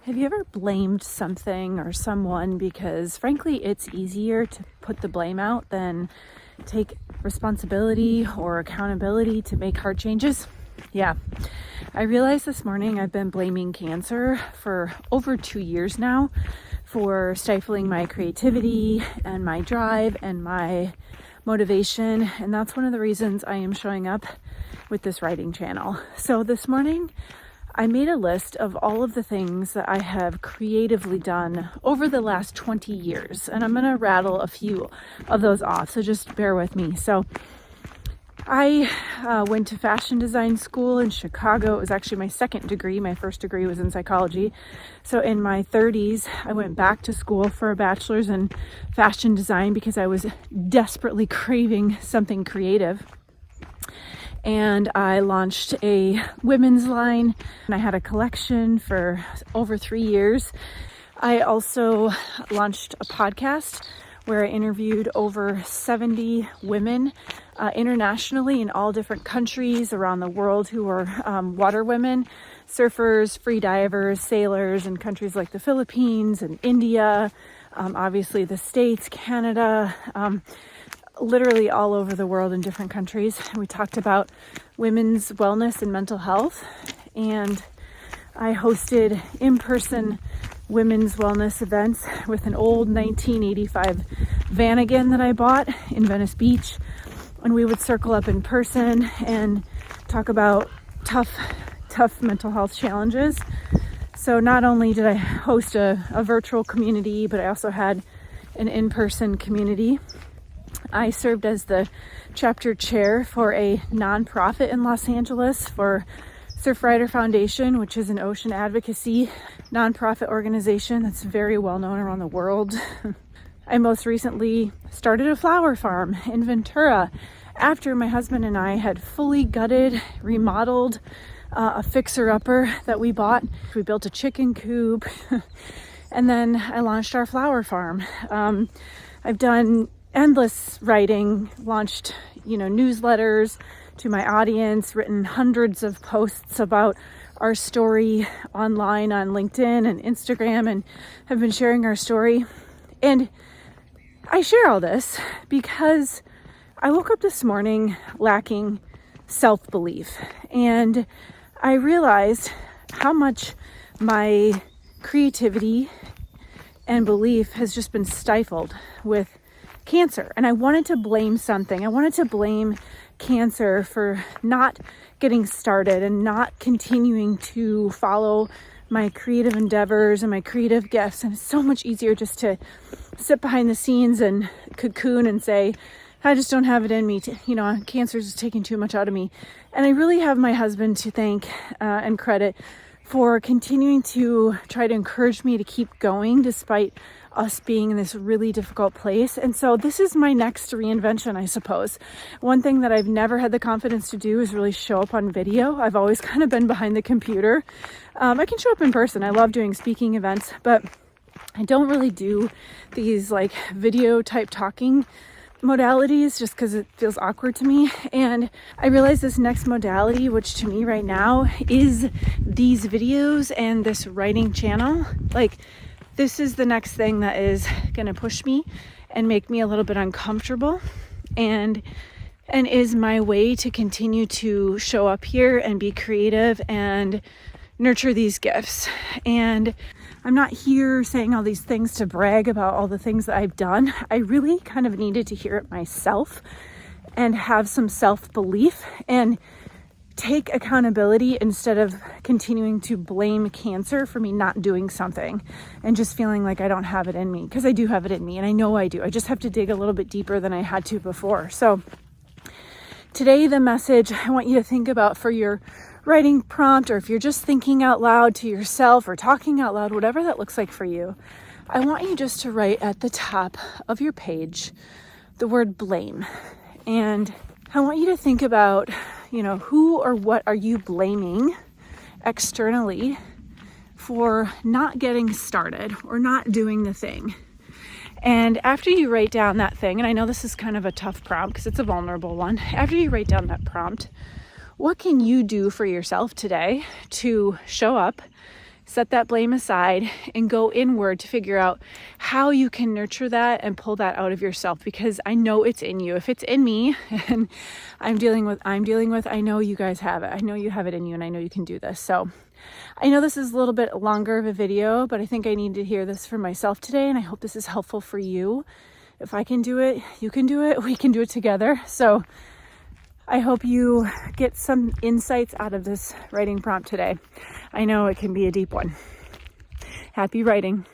Have you ever blamed something or someone because, frankly, it's easier to put the blame out than take responsibility or accountability to make hard changes? Yeah. I realized this morning I've been blaming cancer for over 2 years now for stifling my creativity and my drive and my motivation. And that's one of the reasons I am showing up with this writing channel. So this morning, I made a list of all of the things that I have creatively done over the last 20 years, and I'm going to rattle a few of those off, so just bear with me. So I went to fashion design school in Chicago. It was actually my second degree. My first degree was in psychology. So in my 30s, I went back to school for a bachelor's in fashion design because I was desperately craving something creative. And I launched a women's line, and I had a collection for over 3 years. I also launched a podcast where I interviewed over 70 women internationally in all different countries around the world who were water women, surfers, free divers, sailors in countries like the Philippines and India, obviously the States, Canada, literally all over the world in different countries. We talked about women's wellness and mental health, and I hosted in-person women's wellness events with an old 1985 Vanagon that I bought in Venice Beach, and we would circle up in person and talk about tough mental health challenges. So not only did I host a virtual community, but I also had an in-person community. I served as the chapter chair for a nonprofit in Los Angeles for Surfrider Foundation, which is an ocean advocacy nonprofit organization that's very well known around the world. I most recently started a flower farm in Ventura after my husband and I had fully gutted, remodeled a fixer-upper that we bought. We built a chicken coop, and then I launched our flower farm. I've done endless writing, launched, newsletters to my audience, written hundreds of posts about our story online on LinkedIn and Instagram, and have been sharing our story. And I share all this because I woke up this morning lacking self-belief, and I realized how much my creativity and belief has just been stifled with cancer. And I wanted to blame something. I wanted to blame cancer for not getting started and not continuing to follow my creative endeavors and my creative gifts. And it's so much easier just to sit behind the scenes and cocoon and say, I just don't have it in me. Cancer is just taking too much out of me. And I really have my husband to thank and credit for continuing to try to encourage me to keep going despite us being in this really difficult place. And so this is my next reinvention, I suppose. One thing that I've never had the confidence to do is really show up on video. I've always kind of been behind the computer. I can show up in person. I love doing speaking events, but I don't really do these like video type talking modalities just because it feels awkward to me. And I realize this next modality, which to me right now is these videos and this writing channel, this is the next thing that is going to push me and make me a little bit uncomfortable, and is my way to continue to show up here and be creative and nurture these gifts. And I'm not here saying all these things to brag about all the things that I've done. I really kind of needed to hear it myself and have some self-belief and take accountability instead of continuing to blame cancer for me not doing something and just feeling like I don't have it in me, because I do have it in me and I know I do. I just have to dig a little bit deeper than I had to before. So today, the message I want you to think about for your writing prompt, or if you're just thinking out loud to yourself or talking out loud, whatever that looks like for you, I want you just to write at the top of your page the word blame. And I want you to think about, who or what are you blaming externally for not getting started or not doing the thing. And after you write down that thing, and I know this is kind of a tough prompt because it's a vulnerable one. After you write down that prompt, what can you do for yourself today to show up set that blame aside and go inward to figure out how you can nurture that and pull that out of yourself, because I know it's in you. If it's in me and I'm dealing with, I know you guys have it. I know you have it in you, and I know you can do this. So I know this is a little bit longer of a video, but I think I need to hear this for myself today, and I hope this is helpful for you. If I can do it, you can do it. We can do it together. So I hope you get some insights out of this writing prompt today. I know it can be a deep one. Happy writing.